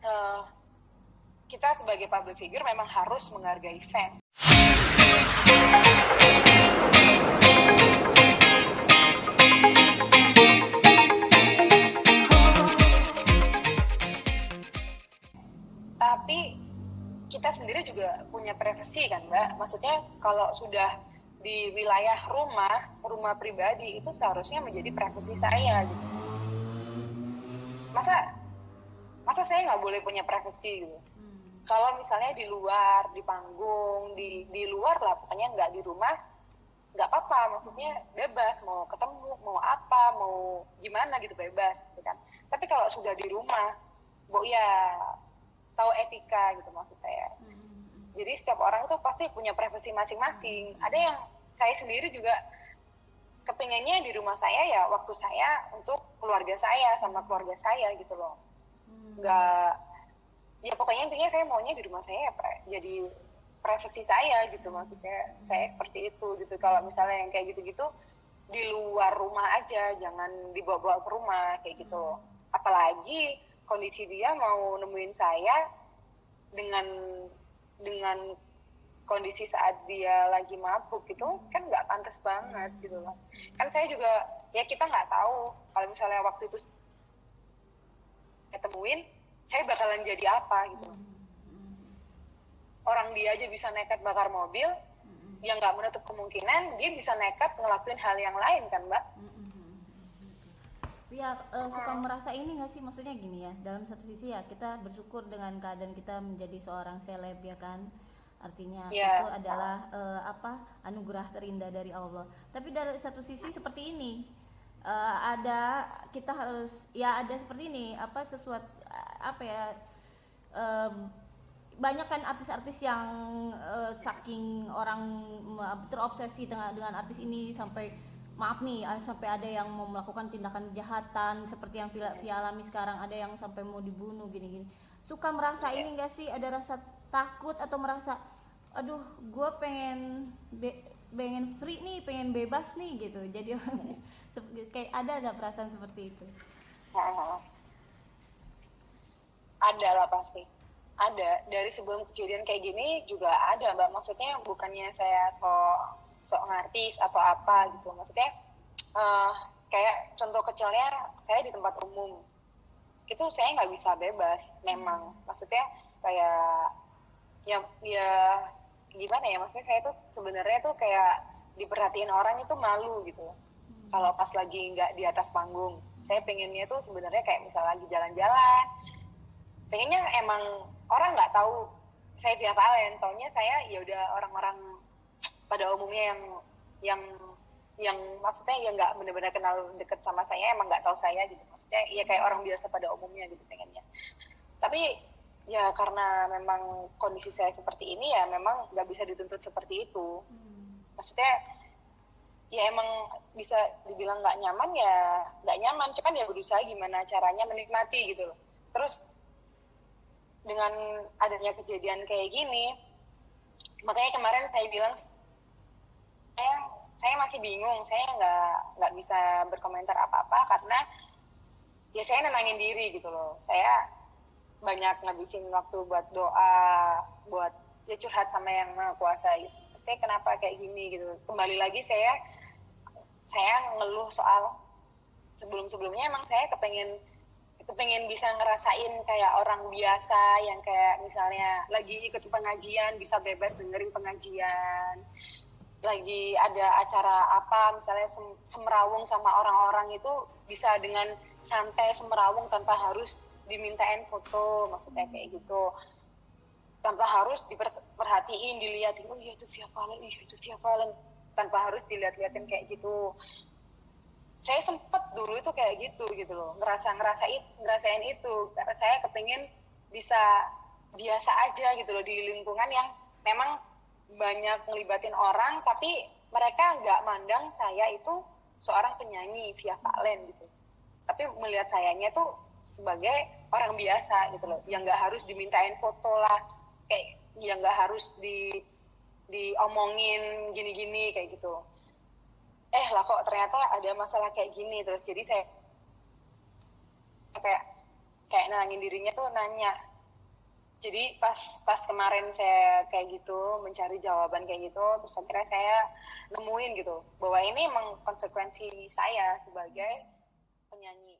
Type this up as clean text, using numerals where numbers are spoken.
uh, kita sebagai public figure memang harus menghargai fans. Tapi kita sendiri juga punya privasi kan Mbak, maksudnya kalau sudah di wilayah rumah pribadi itu seharusnya menjadi privasi saya gitu. Masa saya nggak boleh punya privasi gitu. Kalau misalnya di luar, di panggung, di luar lah, pokoknya nggak di rumah, nggak apa-apa, maksudnya bebas, mau ketemu, mau apa, mau gimana gitu, bebas gitu kan. Tapi kalau sudah di rumah, ya tahu etika gitu maksud saya. Jadi setiap orang itu pasti punya privasi masing-masing. Ada yang saya sendiri juga kepinginnya di rumah saya ya waktu saya untuk keluarga saya sama keluarga saya gitu loh. Nggak, ya pokoknya intinya saya maunya di rumah saya ya jadi privasi saya gitu, maksudnya saya seperti itu gitu. Kalau misalnya yang kayak gitu-gitu di luar rumah aja, jangan dibawa-bawa ke rumah kayak gitu. Apalagi kondisi dia mau nemuin saya dengan kondisi saat dia lagi mabuk gitu kan nggak pantas banget gitu loh. Kan saya juga ya kita nggak tahu kalau misalnya waktu itu ketemuin saya bakalan jadi apa gitu. Orang dia aja bisa nekat bakar mobil, yang nggak menutup kemungkinan dia bisa nekat ngelakuin hal yang lain kan Mbak. Ya suka merasa ini nggak sih, maksudnya gini ya, dalam satu sisi ya kita bersyukur dengan keadaan kita menjadi seorang seleb ya kan, artinya itu adalah anugerah terindah dari Allah. Tapi dari satu sisi seperti ini ada kita harus ya ada seperti ini sesuatu banyak kan artis-artis yang saking orang terobsesi dengan artis ini sampai maaf nih sampai ada yang mau melakukan tindakan kejahatan seperti yang Via alami sekarang, ada yang sampai mau dibunuh gini-gini. Suka merasa ini nggak sih, ada rasa takut atau merasa aduh gue pengen free nih, pengen bebas nih gitu, jadi kayak ada perasaan seperti itu? Ada lah pasti ada, dari sebelum kejadian kayak gini juga ada Mbak, maksudnya bukannya saya sok ngartis atau apa gitu, maksudnya kayak contoh kecilnya saya di tempat umum itu saya nggak bisa bebas memang, maksudnya kayak ya gimana ya, maksudnya saya tuh sebenarnya tuh kayak diperhatiin orang itu malu gitu kalau pas lagi nggak di atas panggung. Saya pengennya tuh sebenarnya kayak misal lagi jalan-jalan, pengennya emang orang nggak tahu saya Via Valen, taunya saya ya udah orang-orang pada umumnya yang maksudnya ya nggak benar-benar kenal deket sama saya, emang nggak tahu saya gitu, maksudnya ya kayak orang biasa pada umumnya gitu pengennya. Tapi ya karena memang kondisi saya seperti ini ya memang nggak bisa dituntut seperti itu. Maksudnya ya emang bisa dibilang nggak nyaman ya nggak nyaman, cuman ya berusaha gimana caranya menikmati gitu loh. Terus dengan adanya kejadian kayak gini, makanya kemarin saya bilang saya masih bingung, saya nggak bisa berkomentar apa-apa karena ya saya nenangin diri gitu loh. Saya banyak ngabisin waktu buat doa, buat ya curhat sama yang Maha Kuasa gitu. Maksudnya kenapa kayak gini gitu. Kembali lagi saya ngeluh soal sebelum-sebelumnya emang saya kepengen bisa ngerasain kayak orang biasa yang kayak misalnya lagi ikut pengajian bisa bebas dengerin pengajian, lagi ada acara apa misalnya semrawung sama orang-orang itu bisa dengan santai semrawung tanpa harus dimintain foto, maksudnya kayak gitu, tanpa harus diperhatiin, dilihatin, oh iya itu Via Valen, tanpa harus dilihat-lihatin kayak gitu. Saya sempet dulu itu kayak gitu loh, ngerasain itu karena saya kepingin bisa biasa aja gitu loh di lingkungan yang memang banyak ngelibatin orang, tapi mereka nggak mandang saya itu seorang penyanyi Via Valen gitu, tapi melihat sayanya tuh sebagai orang biasa gitu loh, yang nggak harus dimintain foto lah, kayak yang nggak harus diomongin gini-gini kayak gitu. Lah kok ternyata ada masalah kayak gini, terus jadi saya kayak kayak nenangin dirinya tuh nanya. Jadi pas kemarin saya kayak gitu mencari jawaban kayak gitu, terus akhirnya saya nemuin gitu bahwa ini emang konsekuensi saya sebagai penyanyi.